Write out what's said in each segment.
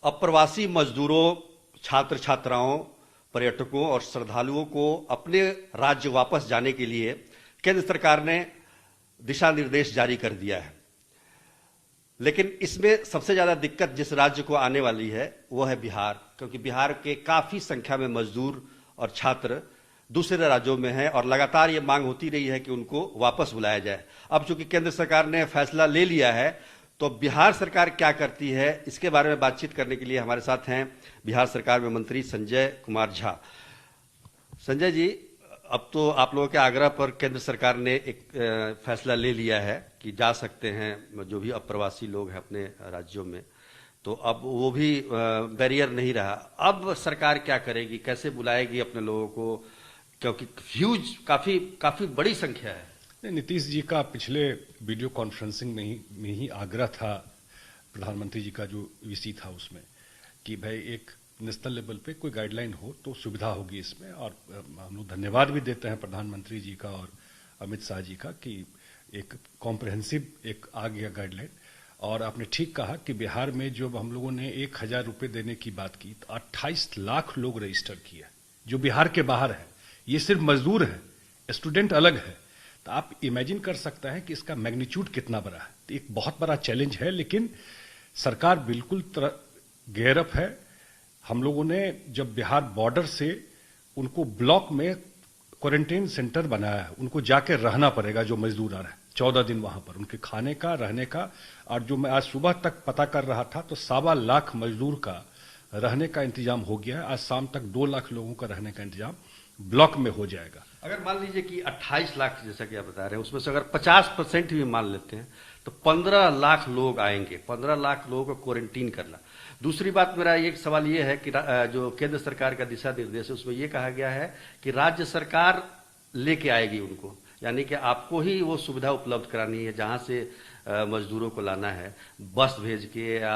अप्रवासी मजदूरों, छात्र छात्राओं, पर्यटकों और श्रद्धालुओं को अपने राज्य वापस जाने के लिए केंद्र सरकार ने दिशा निर्देश जारी कर दिया है। लेकिन इसमें सबसे ज्यादा दिक्कत जिस राज्य को आने वाली है वो है बिहार, क्योंकि बिहार के काफी संख्या में मजदूर और छात्र दूसरे राज्यों में हैं और लगातार ये मांग होती रही है कि उनको वापस बुलाया जाए। अब चूंकि केंद्र सरकार ने फैसला ले लिया है तो बिहार सरकार क्या करती है, इसके बारे में बातचीत करने के लिए हमारे साथ हैं बिहार सरकार में मंत्री संजय कुमार झा। संजय जी, अब तो आप लोगों के आग्रह पर केंद्र सरकार ने एक फैसला ले लिया है कि जा सकते हैं जो भी अप्रवासी लोग हैं अपने राज्यों में, तो अब वो भी बैरियर नहीं रहा। अब सरकार क्या करेगी, कैसे बुलाएगी अपने लोगों को, क्योंकि ह्यूज काफी बड़ी संख्या है। नीतीश जी का पिछले वीडियो कॉन्फ्रेंसिंग में ही आग्रह था, प्रधानमंत्री जी का जो वीसी था उसमें, कि भाई एक नेशनल लेवल पे कोई गाइडलाइन हो तो सुविधा होगी इसमें। और हम लोग धन्यवाद भी देते हैं प्रधानमंत्री जी का और अमित शाह जी का कि एक कॉम्प्रहेंसिव एक आ गया गाइडलाइन। और आपने ठीक कहा कि बिहार में जब हम लोगों ने 1,000 रुपये देने की बात की तो 28 लाख लोग रजिस्टर किए जो बिहार के बाहर है। ये सिर्फ मजदूर है, स्टूडेंट अलग है। तो आप इमेजिन कर सकते हैं कि इसका मैग्नीट्यूड कितना बड़ा है। तो एक बहुत बड़ा चैलेंज है, लेकिन सरकार बिल्कुल गेयरअप है। हम लोगों ने जब बिहार बॉर्डर से उनको ब्लॉक में क्वारंटाइन सेंटर बनाया है, उनको जाके रहना पड़ेगा जो मजदूर आ रहे हैं 14 दिन वहां पर, उनके खाने का रहने का। और जो मैं आज सुबह तक पता कर रहा था तो 2.25 लाख मजदूर का रहने का इंतजाम हो गया है। आज शाम तक 2 लाख लोगों का रहने का इंतजाम ब्लॉक में हो जाएगा। अगर मान लीजिए कि 28 लाख जैसा कि आप बता रहे हैं, उसमें से अगर 50% भी मान लेते हैं तो 15 लाख लोग आएंगे। 15 लाख लोगों को क्वारंटीन करना। दूसरी बात, मेरा एक सवाल ये है कि जो केंद्र सरकार का दिशा निर्देश है उसमें यह कहा गया है कि राज्य सरकार लेके आएगी उनको, यानी कि आपको ही वो सुविधा उपलब्ध करानी है जहां से मजदूरों को लाना है, बस भेज के या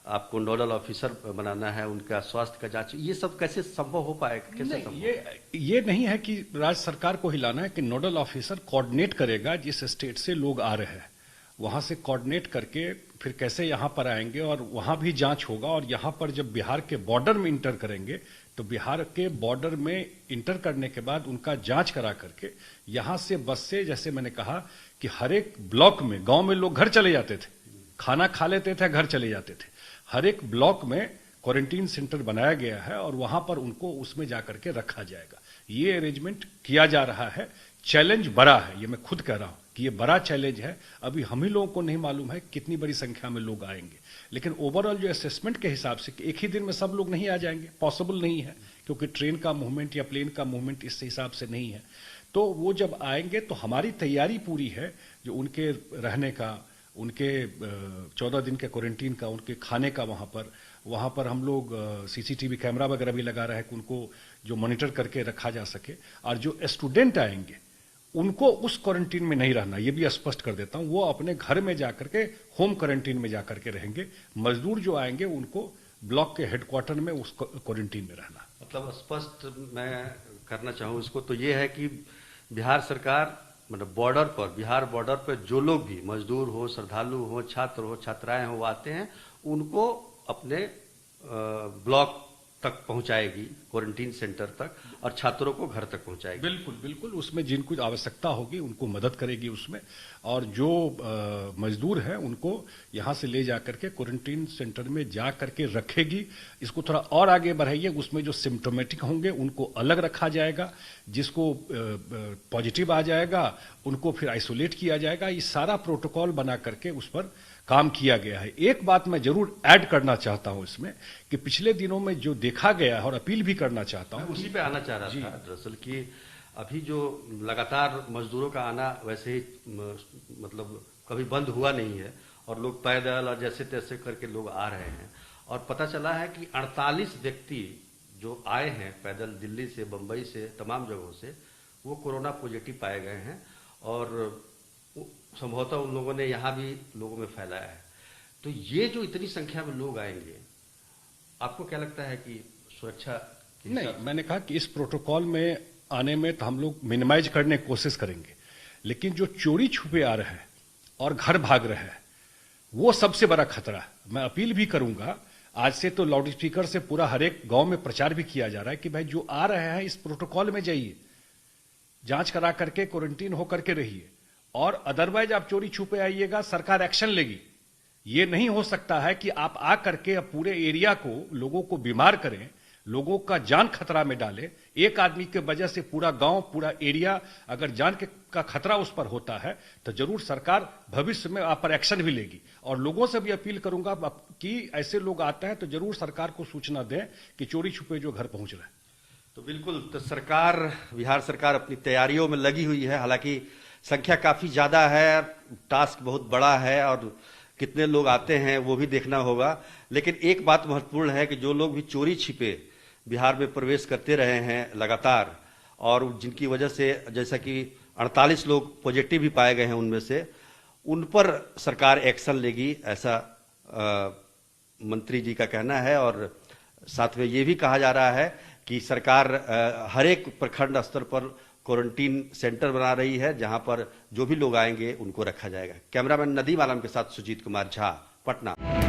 आपको नोडल ऑफिसर बनाना है, उनका स्वास्थ्य का जांच। ये सब कैसे संभव हो पाएगा, कैसे संभव? ये नहीं है कि राज्य सरकार को ही लाना है कि नोडल ऑफिसर कोऑर्डिनेट करेगा जिस स्टेट से लोग आ रहे हैं, वहां से कोऑर्डिनेट करके फिर कैसे यहां पर आएंगे और वहां भी जांच होगा। और यहां पर जब बिहार के बॉर्डर में इंटर करेंगे तो बिहार के बॉर्डर में इंटर करने के बाद उनका जांच करा करके यहां से बस से, जैसे मैंने कहा कि हर एक ब्लॉक में, गांव में लोग घर चले जाते थे, खाना खा लेते थे, घर चले जाते थे। हर एक ब्लॉक में क्वारंटीन सेंटर बनाया गया है और वहां पर उनको उसमें जाकर के रखा जाएगा। ये अरेंजमेंट किया जा रहा है। चैलेंज बड़ा है, ये मैं खुद कह रहा हूं कि ये बड़ा चैलेंज है। अभी हम ही लोगों को नहीं मालूम है कितनी बड़ी संख्या में लोग आएंगे, लेकिन ओवरऑल जो असेसमेंट के हिसाब से एक ही दिन में सब लोग नहीं आ जाएंगे, पॉसिबल नहीं है, क्योंकि ट्रेन का मूवमेंट या प्लेन का मूवमेंट इस हिसाब से नहीं है। तो वो जब आएंगे तो हमारी तैयारी पूरी है, जो उनके रहने का, उनके 14 दिन के क्वारंटीन का, उनके खाने का, वहां पर हम लोग सीसीटीवी कैमरा वगैरह भी लगा रहे हैं कि उनको जो मॉनिटर करके रखा जा सके। और जो स्टूडेंट आएंगे उनको उस क्वारंटीन में नहीं रहना, ये भी स्पष्ट कर देता हूं, वो अपने घर में जाकर के होम क्वारंटीन में जाकर के रहेंगे। मजदूर जो आएंगे उनको ब्लॉक के हेडक्वार्टर में उस क्वारंटीन में रहना। मतलब स्पष्ट मैं करना चाहूं इसको तो ये है कि बिहार सरकार, मतलब बॉर्डर पर, बिहार बॉर्डर पर जो लोग भी मजदूर हो, श्रद्धालु हो, छात्र हो, छात्राएं हो, आते हैं उनको अपने ब्लॉक तक पहुंचाएगी, क्वारंटीन सेंटर तक, और छात्रों को घर तक पहुंचाएगी। बिल्कुल बिल्कुल, उसमें जिनको आवश्यकता होगी उनको मदद करेगी उसमें। और जो मजदूर हैं उनको यहां से ले जाकर के क्वारंटीन सेंटर में जा करके रखेगी। इसको थोड़ा और आगे बढ़ाइए, उसमें जो सिम्टोमेटिक होंगे उनको अलग रखा जाएगा, जिसको पॉजिटिव आ जाएगा उनको फिर आइसोलेट किया जाएगा। ये सारा प्रोटोकॉल बना करके उस पर काम किया गया है। एक बात मैं जरूर ऐड करना चाहता हूं इसमें कि पिछले दिनों में जो देखा गया है, और अपील भी करना चाहता हूं, उसी पे आना चाह रहा था दरअसल, कि अभी जो लगातार मजदूरों का आना वैसे ही मतलब कभी बंद हुआ नहीं है और लोग पैदल और जैसे तैसे करके लोग आ रहे हैं। और पता चला है कि 48 व्यक्ति जो आए हैं पैदल दिल्ली से, बंबई से, तमाम जगहों से, वो कोरोना पॉजिटिव पाए गए हैं और संभवतः उन लोगों ने यहां भी लोगों में फैलाया है। तो ये जो इतनी संख्या में लोग आएंगे, आपको क्या लगता है कि सुरक्षा नहीं, मैंने कहा कि इस प्रोटोकॉल में आने में तो हम लोग मिनिमाइज करने की कोशिश करेंगे, लेकिन जो चोरी छुपे आ रहे हैं और घर भाग रहे हैं वो सबसे बड़ा खतरा है। मैं अपील भी करूंगा आज से तो लाउड स्पीकर से पूरा हर एक गांव में प्रचार भी किया जा रहा है कि भाई जो आ रहे हैं इस प्रोटोकॉल में जाइए, जांच करा करके क्वारंटीन होकर के रहिए, और अदरवाइज आप चोरी छुपे आइएगा, सरकार एक्शन लेगी। ये नहीं हो सकता है कि आप आ करके पूरे एरिया को, लोगों को बीमार करें, लोगों का जान खतरा में डालें। एक आदमी के वजह से पूरा गांव, पूरा एरिया, अगर जान का खतरा उस पर होता है तो जरूर सरकार भविष्य में आप पर एक्शन भी लेगी। और लोगों से भी अपील करूंगा कि ऐसे लोग आते हैं तो जरूर सरकार को सूचना दें कि चोरी छुपे जो घर पहुंच रहे हैं। तो बिल्कुल, तो सरकार, बिहार सरकार अपनी तैयारियों में लगी हुई है। हालांकि संख्या काफी ज्यादा है, टास्क बहुत बड़ा है और कितने लोग आते हैं वो भी देखना होगा। लेकिन एक बात महत्वपूर्ण है कि जो लोग भी चोरी छिपे बिहार में प्रवेश करते रहे हैं लगातार, और जिनकी वजह से जैसा कि 48 लोग पॉजिटिव भी पाए गए हैं उनमें से, उन पर सरकार एक्शन लेगी, ऐसा मंत्री जी का कहना है। और साथ में ये भी कहा जा रहा है कि सरकार हर एक प्रखंड स्तर पर क्वारंटीन सेंटर बना रही है, जहां पर जो भी लोग आएंगे उनको रखा जाएगा। कैमरामैन नदीम आलम के साथ सुजीत कुमार झा, पटना।